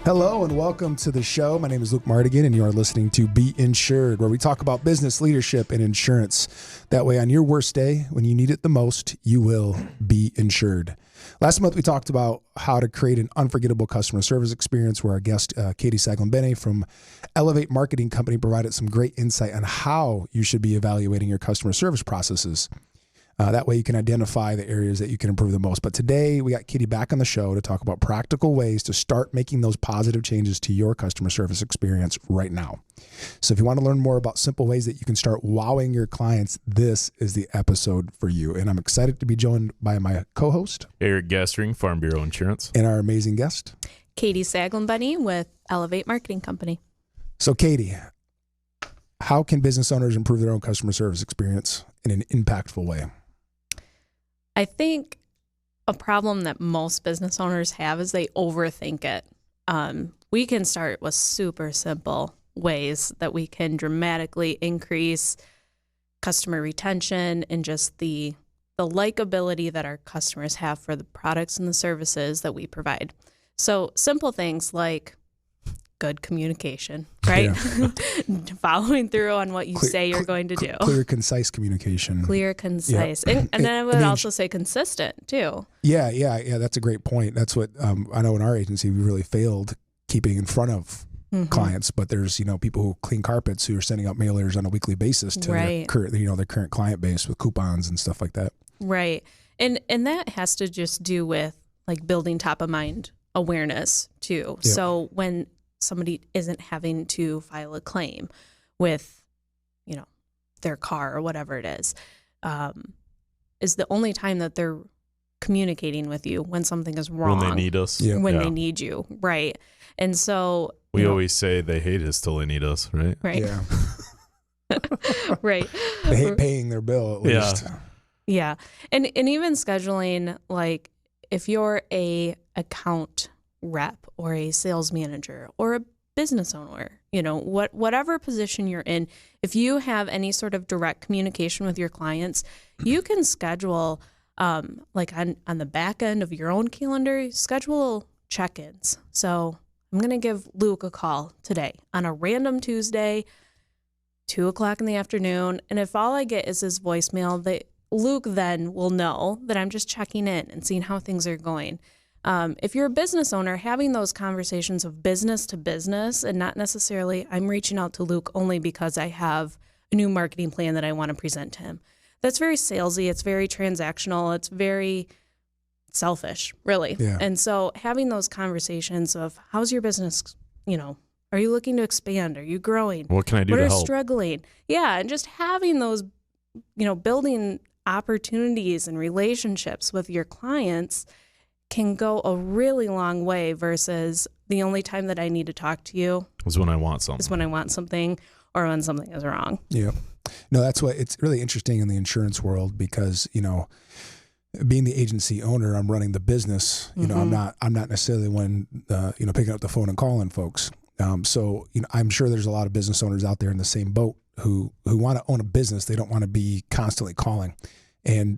Hello and welcome to the show. My name is Luke Mardigian and you are listening to Be Insured, where we talk about business, leadership, and insurance. That way on your worst day, when you need it the most, you will be insured. Last month we talked about how to create an unforgettable customer service experience, where our guest, Katie Saglimbene from Elevate Marketing Company, provided some great insight on how you should be evaluating your customer service processes. That way you can identify the areas that you can improve the most. But today we got Katie back on the show to talk about practical ways to start making those positive changes to your customer service experience right now. So if you want to learn more about simple ways that you can start wowing your clients, this is the episode for you. And I'm excited to be joined by my co-host, Eric Gestring, Farm Bureau Insurance. And our amazing guest, Katie Saglimbene with Elevate Marketing Company. So Katie, how can business owners improve their own customer service experience in an impactful way? I think a problem that most business owners have is they overthink it. We can start with super simple ways that we can dramatically increase customer retention and just the likability that our customers have for the products and the services that we provide. So simple things like good communication, right? Yeah. Following through on what you say you're going to do. Clear, concise communication. Clear, concise. Yeah. And then I would also say consistent too. Yeah. That's a great point. That's what I know in our agency, we really failed keeping in front of clients, but there's, people who clean carpets who are sending out mailers on a weekly basis to their current client base with coupons and stuff like that. Right. And that has to just do with like building top of mind awareness too. Yep. So when somebody isn't having to file a claim with, their car or whatever it is the only time that they're communicating with you when something is wrong. When they need us. When they need you. Right. And so we always say they hate us till they need us, right? Right. Yeah. Right. They hate paying their bill at least. Yeah. And even scheduling, like if you're a account rep or a sales manager or a business owner, whatever position you're in, if you have any sort of direct communication with your clients, you can schedule like on the back end of your own calendar, schedule check-ins. So I'm going to give Luke a call today on a random Tuesday, 2:00 in the afternoon. And if all I get is his voicemail, Luke then will know that I'm just checking in and seeing how things are going. If you're a business owner, having those conversations of business to business and not necessarily I'm reaching out to Luke only because I have a new marketing plan that I want to present to him. That's very salesy. It's very transactional. It's very selfish, really. Yeah. And so having those conversations of how's your business, are you looking to expand? Are you growing? What can I do to help? What are struggling? Yeah. And just having those, building opportunities and relationships with your clients can go a really long way versus the only time that I need to talk to you is when I want something. Or when something is wrong. Yeah. No, that's what it's really interesting in the insurance world because, being the agency owner, I'm running the business, I'm not necessarily one, picking up the phone and calling folks. So, I'm sure there's a lot of business owners out there in the same boat who want to own a business. They don't want to be constantly calling. And,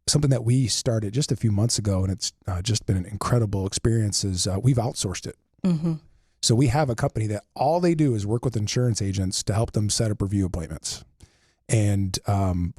something that we started just a few months ago, and it's just been an incredible experience, is we've outsourced it. Mm-hmm. So we have a company that all they do is work with insurance agents to help them set up review appointments. And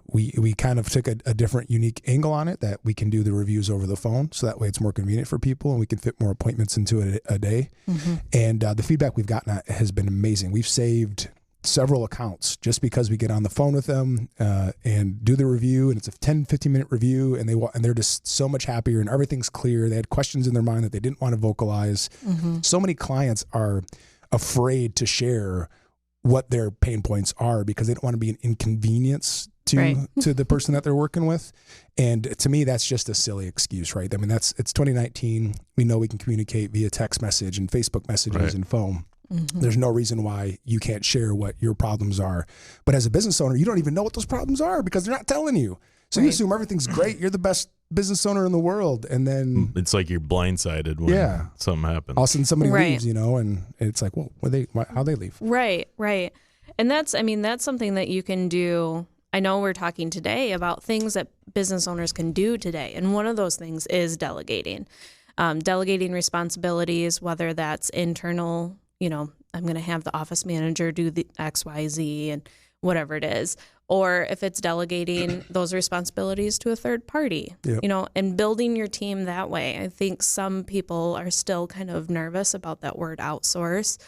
we kind of took a different, unique angle on it, that we can do the reviews over the phone. So that way it's more convenient for people and we can fit more appointments into it a day. Mm-hmm. And the feedback we've gotten has been amazing. We've saved several accounts just because we get on the phone with them and do the review, and it's a 10-15 minute review, and they're just so much happier and everything's clear. They had questions in their mind that they didn't want to vocalize. Mm-hmm. So many clients are afraid to share what their pain points are because they don't want to be an inconvenience to the person that they're working with. And to me, that's just a silly excuse, right? I mean, it's 2019. We know we can communicate via text message and Facebook messages and phone. Mm-hmm. There's no reason why you can't share what your problems are. But as a business owner, you don't even know what those problems are because they're not telling you. So you assume everything's great. You're the best business owner in the world. And then it's like you're blindsided when something happens. All of a sudden somebody leaves, and it's like, well, how'd they leave? Right. And that's something that you can do. I know we're talking today about things that business owners can do today. And one of those things is delegating. delegating responsibilities, whether that's internal, I'm going to have the office manager do the X, Y, Z and whatever it is. Or if it's delegating those responsibilities to a third party, and building your team that way. I think some people are still kind of nervous about that word outsource.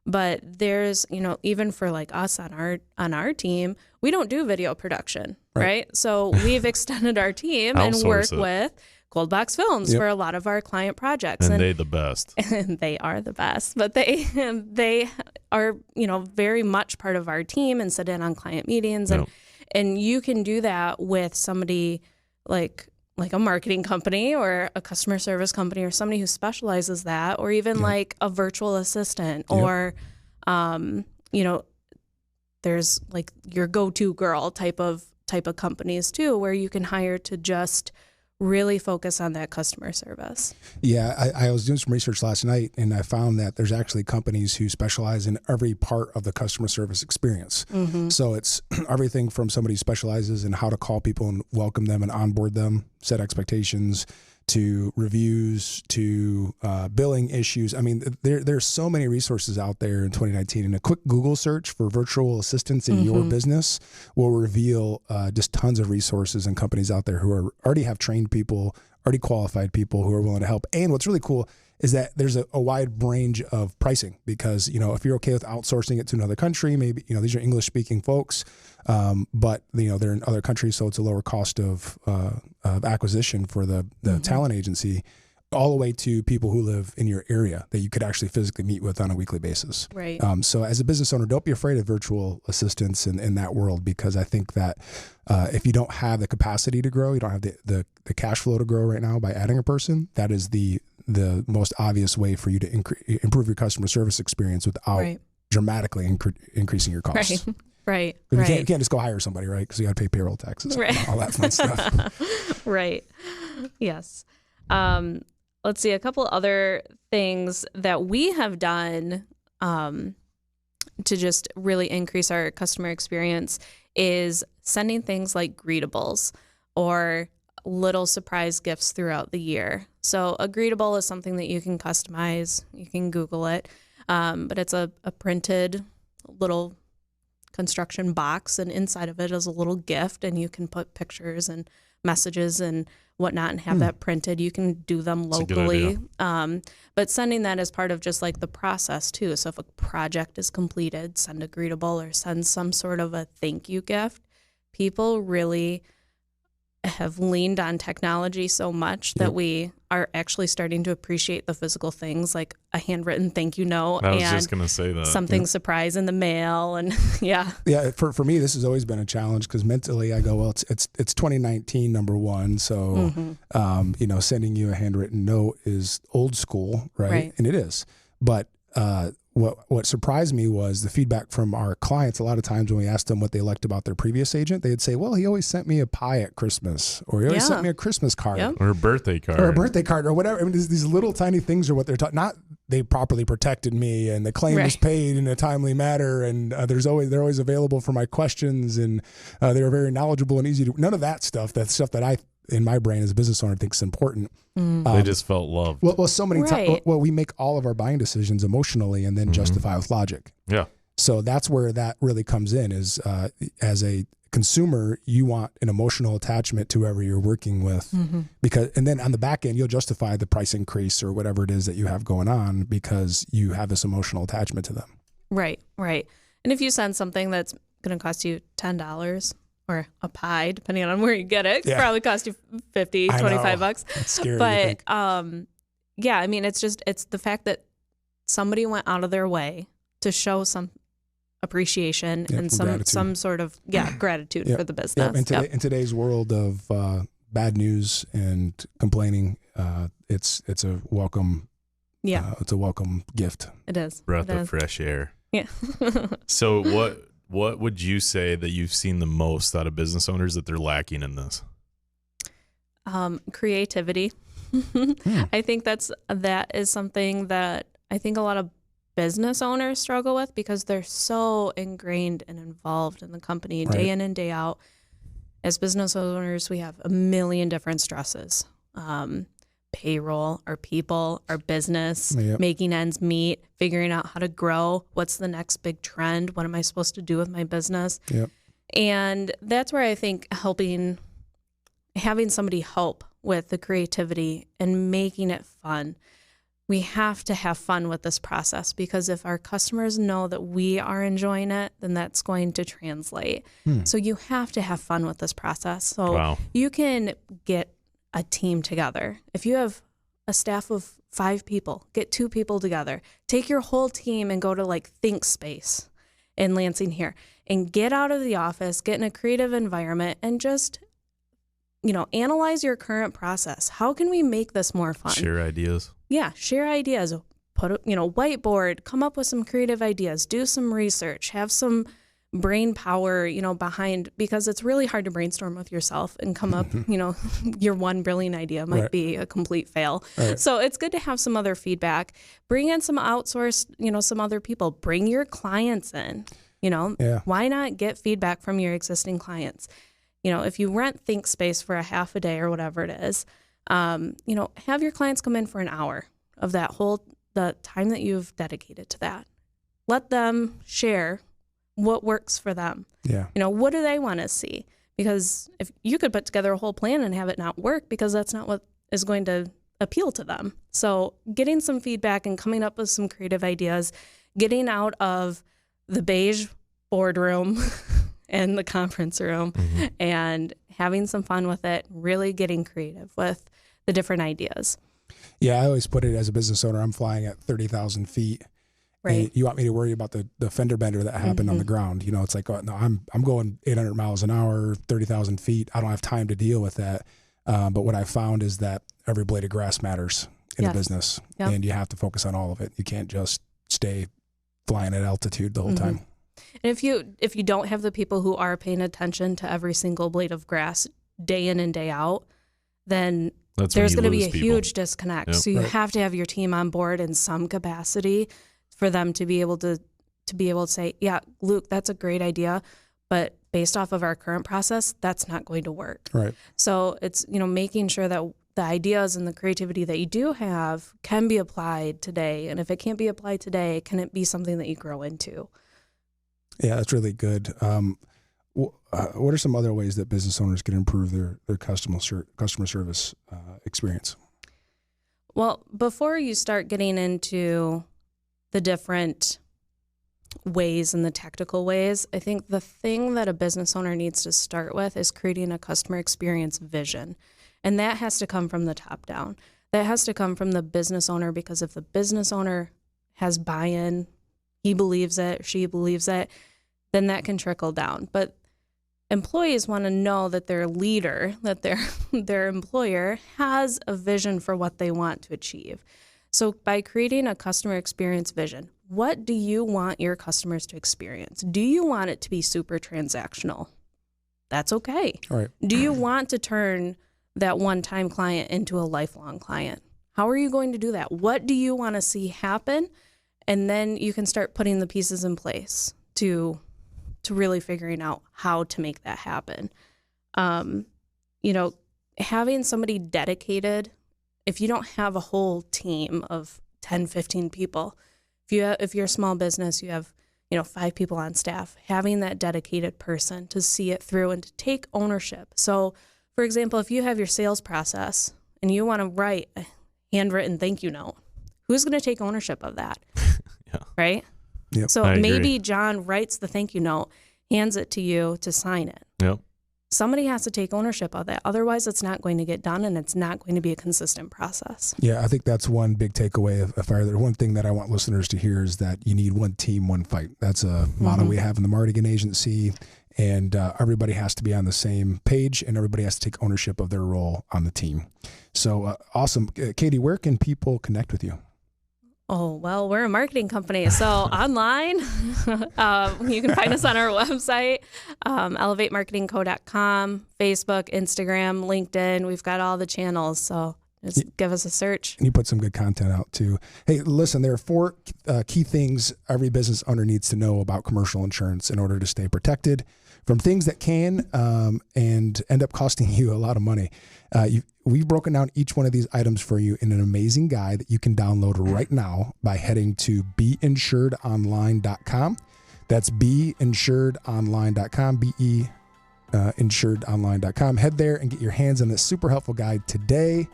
But there's, even for like us on our team, we don't do video production, right? So we've extended our team and work with Cold Box Films for a lot of our client projects. And they're the best. And they are the best. But they are, very much part of our team and sit in on client meetings. And you can do that with somebody like a marketing company or a customer service company or somebody who specializes that, or even like a virtual assistant or, there's like your go-to girl type of companies too, where you can hire to just really focus on that customer service. Yeah, I was doing some research last night, and I found that there's actually companies who specialize in every part of the customer service experience. Mm-hmm. So it's everything from somebody who specializes in how to call people and welcome them and onboard them, set expectations, to reviews, to billing issues. I mean, there's so many resources out there in 2019, and a quick Google search for virtual assistants in your business will reveal just tons of resources and companies out there who already have trained people, already qualified people who are willing to help. And what's really cool is that there's a wide range of pricing, because, if you're okay with outsourcing it to another country, maybe, these are English speaking folks, but they're in other countries, so it's a lower cost of acquisition for the talent agency, all the way to people who live in your area that you could actually physically meet with on a weekly basis. Right. So as a business owner, don't be afraid of virtual assistants in that world, because I think that if you don't have the capacity to grow, you don't have the cash flow to grow right now by adding a person, that is the most obvious way for you to improve your customer service experience without dramatically increasing your costs. Right. You can't just go hire somebody, right? Because you got to pay payroll taxes and all that fun stuff. Right. Yes. Let's see, a couple other things that we have done to just really increase our customer experience is sending things like greetables or little surprise gifts throughout the year. So a greetable is something that you can customize. You can Google it, but it's a printed little construction box, and inside of it is a little gift, and you can put pictures and messages and whatnot and have that printed. You can do them locally, but sending that as part of just like the process too. So if a project is completed, send a greetable or send some sort of a thank you gift. People really have leaned on technology so much that we are actually starting to appreciate the physical things, like a handwritten thank you note. I was just going to say that. Something surprise in the mail. And Yeah, for me, this has always been a challenge, because mentally I go, well, it's 2019, number one. So, sending you a handwritten note is old school, right? And it is. But what surprised me was the feedback from our clients. A lot of times when we asked them what they liked about their previous agent, they'd say, well, he always sent me a pie at Christmas, or he always sent me a Christmas card, or a birthday card, or whatever. I mean, these little tiny things are what they're talking. Not they properly protected me, and the claim was paid in a timely manner, and they're always available for my questions, and they were very knowledgeable and easy to. None of that stuff. That's stuff that I, in my brain as a business owner, think is important. They just felt loved. Well, so many times. Well, we make all of our buying decisions emotionally and then justify with logic. Yeah. So that's where that really comes in. Is as a consumer, you want an emotional attachment to whoever you're working with, and then on the back end, you'll justify the price increase or whatever it is that you have going on because you have this emotional attachment to them. Right. And if you send something that's going to cost you $10. Or a pie, depending on where you get it. It probably cost you $50, $25. That's scary. But I mean, it's the fact that somebody went out of their way to show some appreciation and some sort of gratitude for the business. In today's world of bad news and complaining, it's a welcome. Yeah, it's a welcome gift. It is. Breath of fresh air. Yeah. So what would you say that you've seen the most out of business owners that they're lacking in this? Creativity. I think that is something that I think a lot of business owners struggle with, because they're so ingrained and involved in the company day in and day out. As business owners, we have a million different stresses. payroll, our people, our business, Yep. making ends meet, figuring out how to grow. What's the next big trend? What am I supposed to do with my business? Yep. And that's where I think having somebody help with the creativity and making it fun. We have to have fun with this process, because if our customers know that we are enjoying it, then that's going to translate. So you have to have fun with this process. So Wow. you can get a team together. If you have a staff of 5 people, get 2 people together, take your whole team and go to like Think Space in Lansing here and get out of the office, get in a creative environment and just, analyze your current process. How can we make this more fun? Share ideas. Yeah, share ideas. Put whiteboard, come up with some creative ideas, do some research, have some brain power, behind, because it's really hard to brainstorm with yourself and come up, your one brilliant idea might Right. be a complete fail. Right. So it's good to have some other feedback. Bring in some outsourced, some other people. Bring your clients in, Yeah. Why not get feedback from your existing clients? If you rent Think Space for a half a day or whatever it is, have your clients come in for an hour of the time that you've dedicated to that. Let them share what works for them. Yeah. What do they want to see? Because if you could put together a whole plan and have it not work, because that's not what is going to appeal to them. So getting some feedback and coming up with some creative ideas, getting out of the beige boardroom and the conference room and having some fun with it, really getting creative with the different ideas. Yeah, I always put it as a business owner, I'm flying at 30,000 feet. Right. And you want me to worry about the fender bender that happened on the ground. It's like, no, I'm going 800 miles an hour, 30,000 feet. I don't have time to deal with that. But what I found is that every blade of grass matters in a business. Yep. And you have to focus on all of it. You can't just stay flying at altitude the whole time. And if you don't have the people who are paying attention to every single blade of grass day in and day out, then there's going to be a huge disconnect. Yep. So you Right. have to have your team on board in some capacity for them to be able to say, yeah, Luke, that's a great idea, but based off of our current process, that's not going to work. Right. So it's, making sure that the ideas and the creativity that you do have can be applied today. And if it can't be applied today, can it be something that you grow into? Yeah, that's really good. What are some other ways that business owners can improve their customer service experience? Well, before you start getting into the different ways and the tactical ways, I think the thing that a business owner needs to start with is creating a customer experience vision. And that has to come from the top down. That has to come from the business owner, because if the business owner has buy-in, he believes it, she believes it, then that can trickle down. But employees want to know that their leader, that their employer has a vision for what they want to achieve. So by creating a customer experience vision, what do you want your customers to experience? Do you want it to be super transactional? That's okay. All right. Do you want to turn that one-time client into a lifelong client? How are you going to do that? What do you want to see happen? And then you can start putting the pieces in place to really figuring out how to make that happen. Having somebody dedicated, if you don't have a whole team of 10, 15 people, if you're a small business, you have 5 people on staff, having that dedicated person to see it through and to take ownership. So, for example, if you have your sales process and you want to write a handwritten thank you note, who's going to take ownership of that? Yeah. Right? Yep. So I agree. maybe John writes the thank you note, hands it to you to sign it. Yep. Somebody has to take ownership of that. Otherwise, it's not going to get done, and it's not going to be a consistent process. Yeah, I think that's one big takeaway. One thing that I want listeners to hear is that you need one team, one fight. That's a motto we have in the Mardigian agency, and everybody has to be on the same page, and everybody has to take ownership of their role on the team. So awesome. Katie, where can people connect with you? Oh, well, we're a marketing company. So online, you can find us on our website, elevatemarketingco.com, Facebook, Instagram, LinkedIn. We've got all the channels. So just give us a search. And you put some good content out too. Hey, listen, there are 4 key things every business owner needs to know about commercial insurance in order to stay protected from things that can and end up costing you a lot of money. We've broken down each one of these items for you in an amazing guide that you can download right now by heading to beinsuredonline.com. That's beinsuredonline.com, insuredonline.com. Head there and get your hands on this super helpful guide today.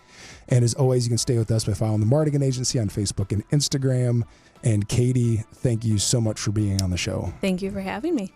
And as always, you can stay with us by following the Mardigian Agency on Facebook and Instagram. And Katie, thank you so much for being on the show. Thank you for having me.